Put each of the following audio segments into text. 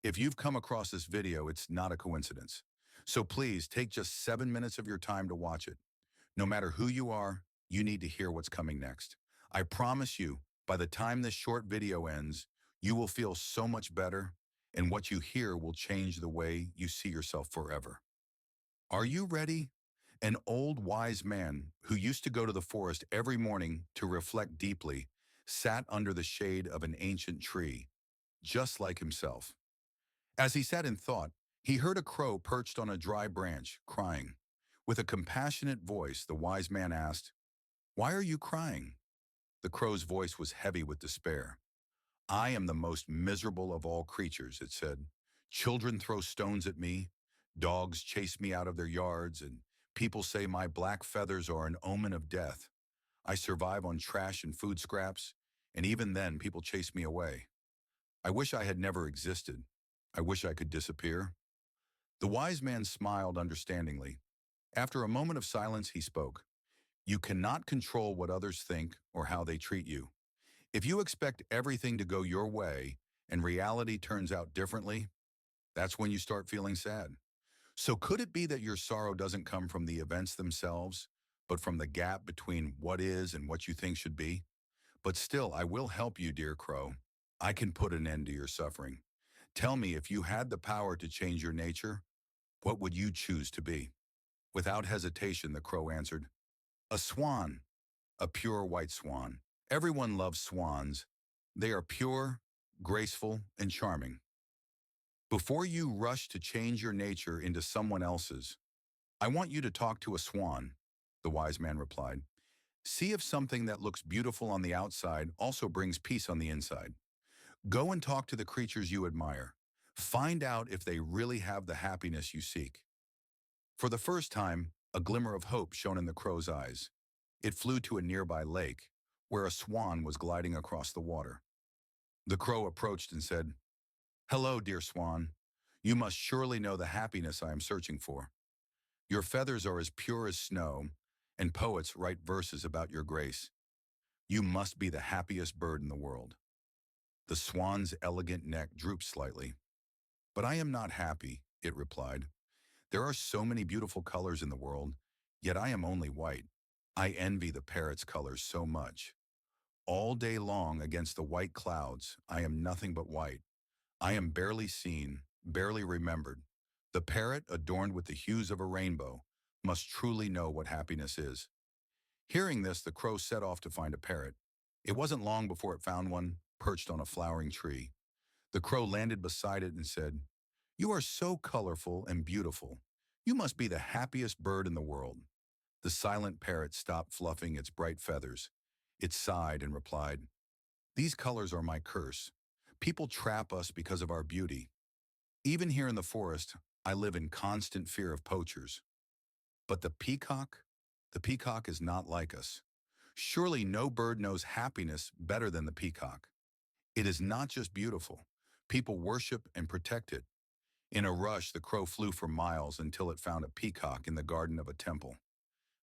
If you've come across this video, it's not a coincidence. So please take just 7 minutes of your time to watch it. No matter who you are, you need to hear what's coming next. I promise you, by the time this short video ends, you will feel so much better, and what you hear will change the way you see yourself forever. Are you ready? An old wise man who used to go to the forest every morning to reflect deeply sat under the shade of an ancient tree, just like himself. As he sat in thought, he heard a crow perched on a dry branch, crying. With a compassionate voice, the wise man asked, "Why are you crying?" The crow's voice was heavy with despair. "I am the most miserable of all creatures," it said. "Children throw stones at me, dogs chase me out of their yards, and people say my black feathers are an omen of death. I survive on trash and food scraps, and even then people chase me away. I wish I had never existed. I wish I could disappear." The wise man smiled understandingly. After a moment of silence, he spoke. "You cannot control what others think or how they treat you. If you expect everything to go your way and reality turns out differently, that's when you start feeling sad. So could it be that your sorrow doesn't come from the events themselves, but from the gap between what is and what you think should be? But still, I will help you, dear crow. I can put an end to your suffering. Tell me, if you had the power to change your nature, what would you choose to be?" Without hesitation, the crow answered, "A swan, a pure white swan. Everyone loves swans. They are pure, graceful, and charming. Before you rush to change your nature into someone else's, I want you to talk to a swan," the wise man replied. "See if something that looks beautiful on the outside also brings peace on the inside. Go and talk to the creatures you admire. Find out if they really have the happiness you seek." For the first time, a glimmer of hope shone in the crow's eyes. It flew to a nearby lake, where a swan was gliding across the water. The crow approached and said, "Hello, dear swan. You must surely know the happiness I am searching for. Your feathers are as pure as snow, and poets write verses about your grace. You must be the happiest bird in the world." The swan's elegant neck drooped slightly. "But I am not happy," it replied. "There are so many beautiful colors in the world, yet I am only white. I envy the parrot's colors so much. All day long against the white clouds, I am nothing but white. I am barely seen, barely remembered. The parrot, adorned with the hues of a rainbow, must truly know what happiness is." Hearing this, the crow set off to find a parrot. It wasn't long before it found one, perched on a flowering tree. The crow landed beside it and said, "You are so colorful and beautiful. You must be the happiest bird in the world." The silent parrot stopped fluffing its bright feathers. It sighed and replied, "These colors are my curse. People trap us because of our beauty. Even here in the forest, I live in constant fear of poachers. But the peacock? The peacock is not like us. Surely no bird knows happiness better than the peacock. It is not just beautiful. People worship and protect it." In a rush, the crow flew for miles until it found a peacock in the garden of a temple.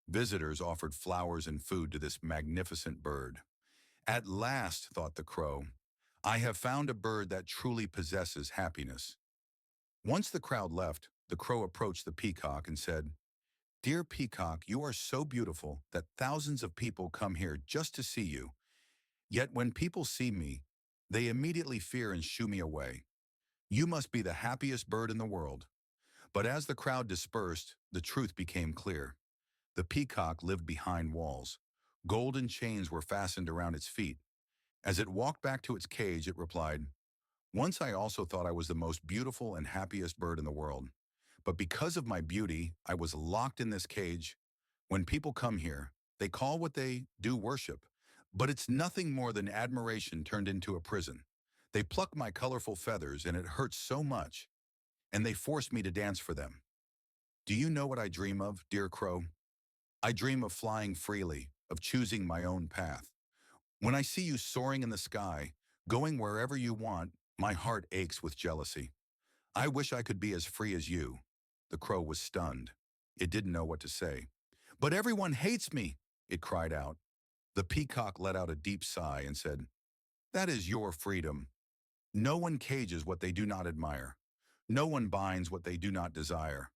Visitors offered flowers and food to this magnificent bird. "At last," thought the crow, "I have found a bird that truly possesses happiness." Once the crowd left, the crow approached the peacock and said, "Dear peacock, you are so beautiful that thousands of people come here just to see you. Yet when people see me, they immediately fear and shoo me away. You must be the happiest bird in the world." But as the crowd dispersed, the truth became clear. The peacock lived behind walls. Golden chains were fastened around its feet. As it walked back to its cage, it replied, "Once I also thought I was the most beautiful and happiest bird in the world. But because of my beauty, I was locked in this cage. When people come here, they call what they do worship. But it's nothing more than admiration turned into a prison. They pluck my colorful feathers, and it hurts so much, and they force me to dance for them. Do you know what I dream of, dear crow? I dream of flying freely, of choosing my own path. When I see you soaring in the sky, going wherever you want, my heart aches with jealousy. I wish I could be as free as you." The crow was stunned. It didn't know what to say. "But everyone hates me," it cried out. The peacock let out a deep sigh and said, "That is your freedom. No one cages what they do not admire. No one binds what they do not desire.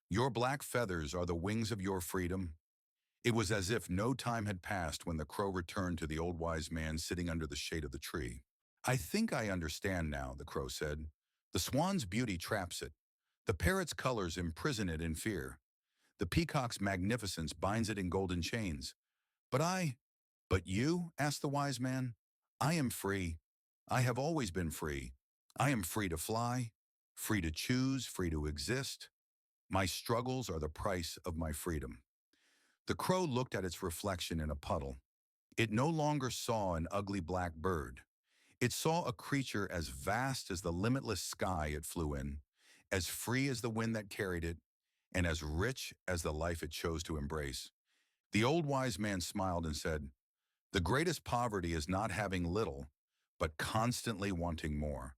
Your black feathers are the wings of your freedom. It was as if no time had passed when the crow returned to the old wise man sitting under the shade of the tree. I think I understand now, the crow said. The swan's beauty traps it. The parrot's colors imprison it in fear. The peacock's magnificence binds it in golden chains. But but you, asked the wise man, I am free. I have always been free. I am free to fly, free to choose, free to exist. My struggles are the price of my freedom. The crow looked at its reflection in a puddle. It no longer saw an ugly black bird. It saw a creature as vast as the limitless sky it flew in, as free as the wind that carried it, and as rich as the life it chose to embrace. The old wise man smiled and said, the greatest poverty is not having little, but constantly wanting more.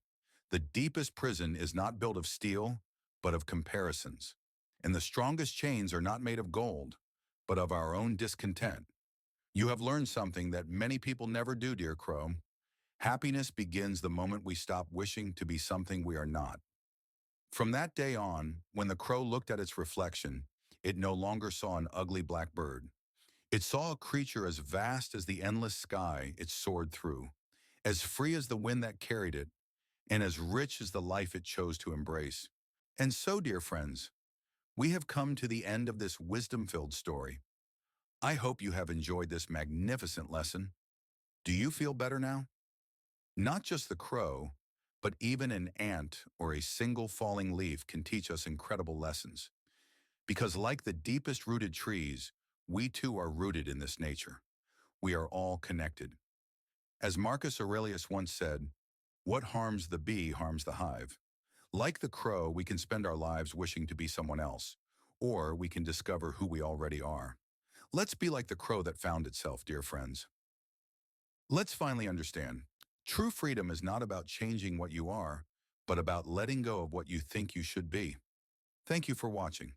The deepest prison is not built of steel, but of comparisons. And the strongest chains are not made of gold, but of our own discontent. You have learned something that many people never do, dear Crow. Happiness begins the moment we stop wishing to be something we are not. From that day on, when the crow looked at its reflection, it no longer saw an ugly black bird. It saw a creature as vast as the endless sky it soared through, as free as the wind that carried it, and as rich as the life it chose to embrace. And so, dear friends, we have come to the end of this wisdom-filled story. I hope you have enjoyed this magnificent lesson. Do you feel better now? Not just the crow, but even an ant or a single falling leaf can teach us incredible lessons. Because like the deepest rooted trees, we too are rooted in this nature. We are all connected. As Marcus Aurelius once said, what harms the bee harms the hive. Like the crow, we can spend our lives wishing to be someone else, or we can discover who we already are. Let's be like the crow that found itself, dear friends. Let's finally understand. True freedom is not about changing what you are, but about letting go of what you think you should be. Thank you for watching.